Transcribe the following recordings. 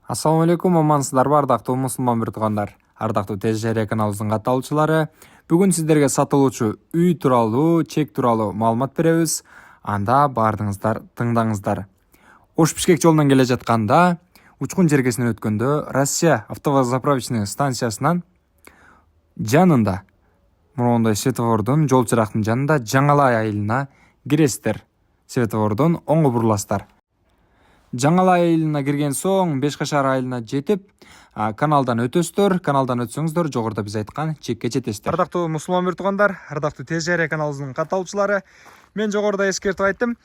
Ассаламу алейкум, амансыздарбы ардактуу мусулман бир туугандар, ардактуу ТЖР каналыбыздын катталуучулары. Бүгүн сиздерге сатылуучу үй тууралуу, чек тууралуу маалымат беребиз. Анда баардыгыңыздар тыңдаңыздар. Ош Бишкек жолунан келе жатканда, учкун жергесинен өткөндө Россия автозаправочный станциясынан жанында, мондай светофордун, жол чырактын жанында Жаңалай айылына киресиздер. Светофордон оңго буруласыздар. Жаңалай айылына кирген соң Бешкашар айылына жетип, каналдан өтөсүздөр. Каналдан өтсөңүздөр, жогоруда биз айткан чекке жетесиздер. Ардактуу мусулман бир туугандар, ардактуу ТЖР каналыбыздын катталуучулары, мен жогоруда эскертип айттым.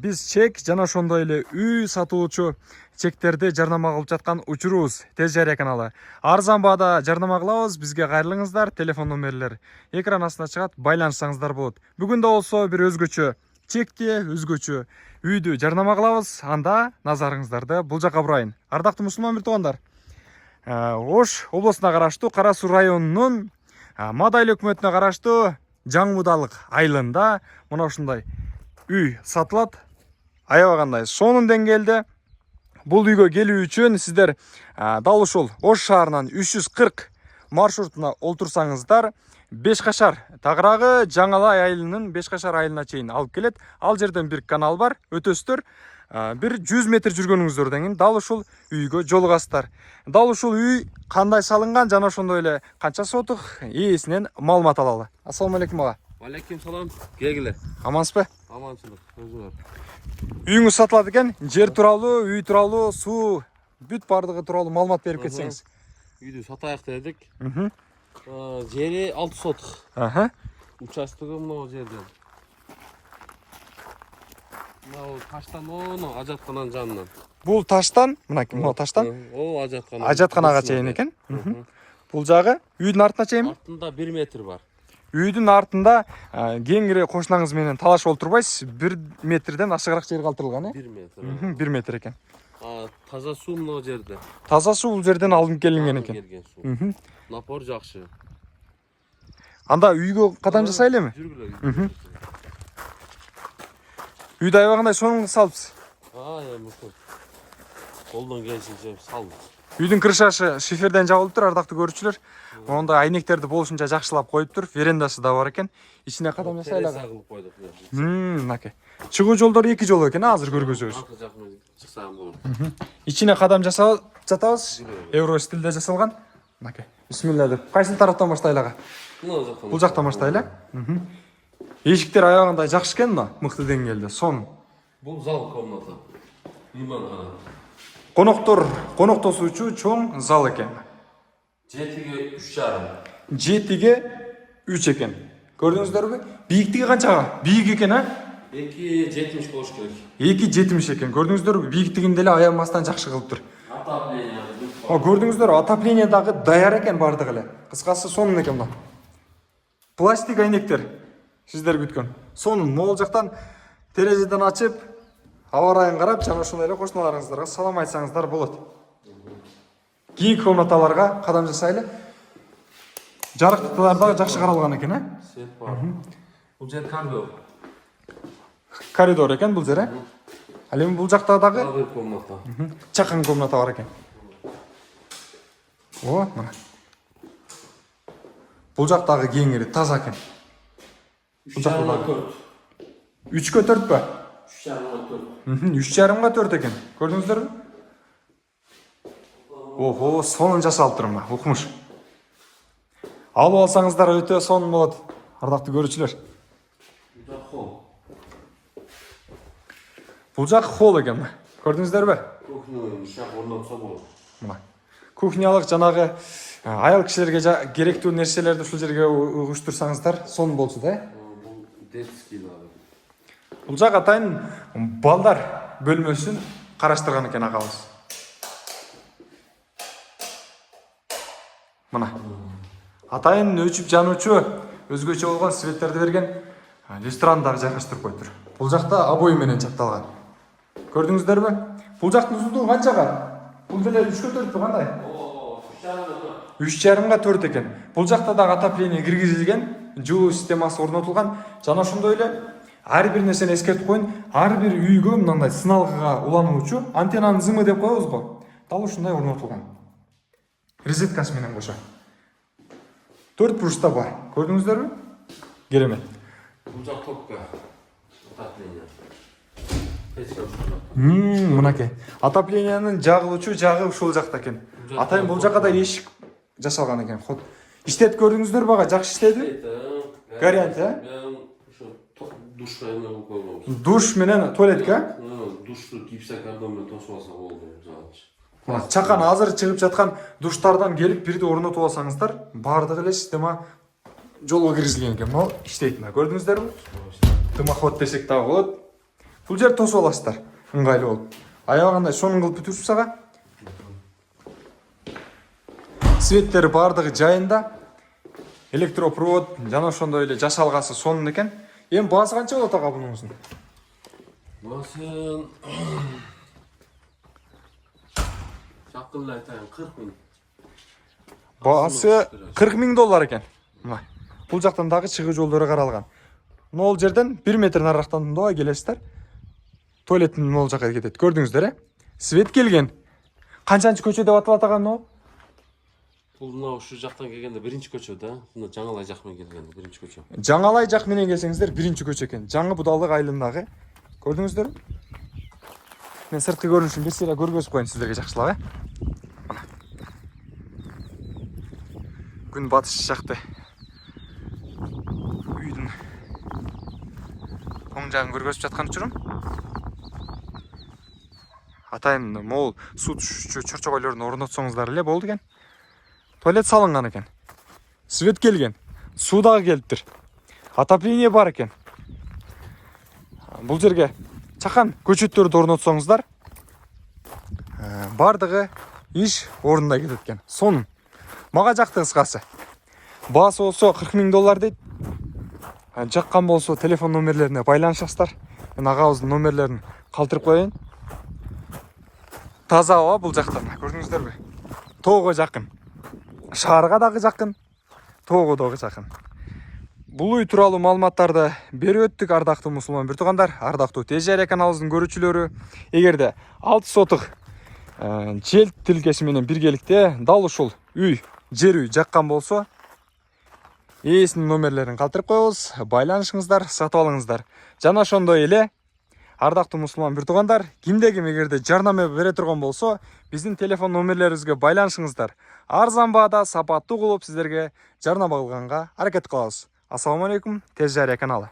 Биз чек жана ошондой эле үй сатуучу чектерди жарнама кылып жаткан учурубуз ТЖР каналы. Арзан баада жарнама кылабыз, бизге кайрылыңыздар. Телефон номерлер экран астына чыгат, байланышсаңыздар болот. Бүгүн да болсо бир өзгөчө чекти, өзгөчө үйдү жарнама кылабыз. Анда назарыңыздарды бул жака бурайын. Ардактуу мусулман бир туугандар, Ош облусуна караштуу Кара Суу районунун Мадайлы өкмөтүнө караштуу Жаңбудалык айылында мына ушундай үй сатылат. Аябагандай сонун деңгээлде. Бул үйгө келүү үчүн сиздер дал ушул Ош шаарынан 340 маршрутуна олтурсаңыздар, Бешкашар тагыраагы Жаңалай айылынын Бешкашар айылына чейин алып келет. Ал жерден бир канал бар, өтөсүздөр. Бир 100 метр жүргөнүңүздөрдөн кийин дал ушул үйгө жолугасыздар. Дал ушул үй кандай салынган жана ошондой эле канча сотук ээсинен маалымат алалы. Ассаламу алейкум ага. Алейкум салам. Келгиле. Амансызбы? Амансыздык. Өзүңөр. Үйүңүз сатылат экен. Жер тууралуу, үй тууралуу, суу, бүт бардыгы тууралуу маалымат берип кетсеңиз. Үйдү сатайык дедик. Жери 6 сотук. Участогу мына жерден. Мына таштан оно ажаткананын жанынан. Бул таштан, мынакей, мына таштан О, ажаткана. ажатканага чейин экен. Бул жагы үйдүн артына чейинби? Артында 1 метр бар. Үйдүн артында кеңири кошунаңыз менен талашып олтурбайсыз. 1 метрден ашыгыраак жер калтырылган, 1 метр. 1 метр экен. Таза суу мына жерде. Таза суу бул жерден алынып келинген экен. Келген суу. Напор жакшы. Анда үйгө кадам жасайлы эми? Жүргүлө. Үйдү аябагандай сонун салыпсыз. Эми колдон келишинче салдык. Үйдүн крышасы шиферден жабылып тур, ардактуу көрүүчүлөр. Мондай айнектерди болушунча жакшылап коюп тур. Верандасы да бар экен. Ичине кадам жасайлы. Сагылып койдук. Мынакей. Чыгуу жолдору 2 жол экен, азыр көргөзөбүз. Чыксам болот. Ичине кадам жасап жатабыз. Евро стилде жасалган. Мынакей. Бисмилла деп. Кайсы тараптан баштайлы ага? Бул жактан баштайлы. Эшиктер аябагандай жакшы экен, мыкты деңгээлде. Сон. Бул зал комната. Мейманхана. Конок тосуучу чоң зал экен. 7-ге 3,5. 7-ге 3 экен. Көрдүңүздөрбү? Бийиктиги канчага? Бийик экен, 2,70 болуш керек. 2,70 экен. Көрдүңүздөрбү? Бийиктигин деле аябастан жакшы кылып тур. Отопление. Көрдүңүздөр, отопление дагы даяр экен бардыгы эле. Кыскасы сонун экен мына. Пластик айнектер сиздер күткөн. Сонун могул жактан терезеден ачып, аба ырайын карап, жана ошондой эле кошуналарыңыздарга салам айтсаңыздар болот. Кийинки комнаталарга кадам жасайлы. Жарыктыктар дагы жакшы каралган экен, Свет бар. Бул жер коридор. Коридор экен бул жер, Ал эми бул жакта дагы Бир комната. чакан комната бар экен. Мына. Бул жактагы кеңири таза экен. Бул жакта 3-кө 4пү? 3,5-га 4 экен. Көрдүңүздөрбү? Охо, сонун жасалып тур мына, укмуш. Алып алсаңыздар өтө сонун болот, ардактуу көрүүчүлөр. Бул жак холл экен. Көрдүңүздөрбү? Кухня шак орнотсо болот. Мына. Кухнялык жанагы аял кишилерге керектүү нерселерди ушул жерге угуштурсаңыздар, сонун болчу да. Бул детский дагы. Бул жак атайын балдар бөлмөсүн караштырган экен агабыз. Мына. Атайын өчүп жануучу өзгөчө болгон светтерди берген люстраны дагы жайгаштырып коюптур. Бул жакта обой менен чапталган. Көрдүңүздөрбү? Бул жактын узундугу канчага? Бул деле 3-кө 4пү кандай? 3,5-га 4 экен. Бул жакта дагы отопление киргизилген, жуу системасы орнотулган. Жана ошондой эле ар бир нерсени эскертип коюн, ар бир үйгө мындай сыналгыга улануучу антеннанын зымы деп коебуз го. дал ушундай орнотулган. Розеткасы менен кошо. 4 бурчта бар. Көрдүңүздөрбү? Керемет. Бул жак топка. Отопление. Печка ушул. Мынакей. Отопленияның жагылуучу жагы ушул жакта экен. Атайын бул жакка да эшик жасалган экен. Ход. Иштеп көрдүңүздөрбү ага? Жакшы иштеди? Гарант, Душ менен койгонбуз. Душ менен туалетке? Душту гипсокартон менен тосуп алса болду. Чакан азыр чыгып жаткан душтардан келип бирди орнотуп алсаңыздар, бардыгы эле система жолго киргизилген экен. Могу иштейт мына. Көрдүңүздөрбү? Дымоход десек дагы болот. Бул жер тосуп аласыздар. Ыңгайлуу болуп. Аябы кандай сонун кылып бүтүрүпсүз ага. Светтери бардыгы жайында. Электропровод жана ошондой эле жасалгасы сонун экен. Эми баасы канча болот ага бунуңуздун? Баасын жакында айтайын 40 миң. Баасы 40 миң доллар экен. Мына. Бул жактан дагы чыгуу жолдору каралган. Могул жерден 1 метр нарактан мындай келесиздер. Туалеттин могул жакка кетет. Көрдүңүздөр, Свет келген. Канчанчы көчө деп аталат ага мына? Бул мына ушу жактан келгенде биринчи көчө да. Мына Жаңалай жак менен келгенде биринчи көчө. Жаңалай жак менен келсеңиздер биринчи көчө экен. Жаңы Будалык айылындагы. Көрдүңүздөрбү? Мен сырткы көрүнүшүн бир сыйра көргөзүп коеюн сиздерге жакшылап, Күн батыш жакты. Үйдүн оң жагын көргөзүп жаткан учурум. Атайын могул суу түшүүчү чорчогойлордун орнотсоңуздар эле болду экен. Туалет салынган экен. Свет келген. Суу дагы келиптир. Отопление бар экен. Бул жерге чакан көчөттөрдү орнотсоңуздар, бардыгы иш орнунда кетет экен. Сонун. Мага жакты кыскасы. Баасы болсо 40 миң доллар дейт. Жаккан болсо телефон номерлерине байланышасыздар. Мен агабыздын номерлерин калтырып коеюн. Таза аба бул жактан. Көрдүңүздөрбү? Тоого жакын. Шаарга дагы жакын. Тоого дагы жакын. Бул үй тууралуу маалыматтарды берип өттүк, ардактуу мусулман бир туугандар, ардактуу TJR каналыбыздын көрүүчүлөрү. Эгерде 6 сотук жер тилкеси менен биргеликте дал ушул үй, жер үй жаккан болсо, ээсинин номерлерин калтырып коебуз, байланышыңыздар, сатып алыңыздар. Жана ошондой эле ардактуу мусулман бир туугандар, кимде ким эгерде жарнама бере турган болсо, биздин телефон номерлерибизге байланышыңыздар. Арзан баада сапаттуу кылып сиздерге жарнама кылганга аракет кылабыз. Ассаламу алейкум, TJR каналы.